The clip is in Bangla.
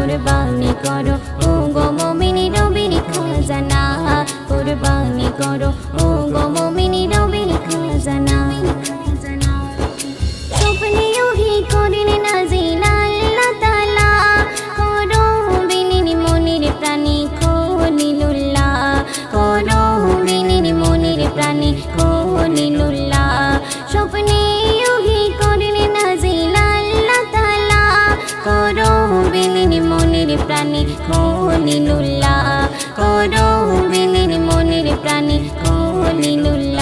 কুরবানি করো ও গো মুমিনি নবীর খাজানা কুরবানি করো ও গো মুমিনি নবীর খাজানা স্বপ্নে ওহি করেন নাজিল আল্লাহ তাআলা করো বিনির মনির প্রাণী খলিলুল্লাহ করো বিনির মনির প্রাণী খলিলুল্লাহ স্বপ্নে ওহি করেন নাজিল আল্লাহ তাআলা করো বিনির মনির প্রাণী খলিলুল্লাহ করো বিনির মনির প্রাণী খলিলুল্লাহ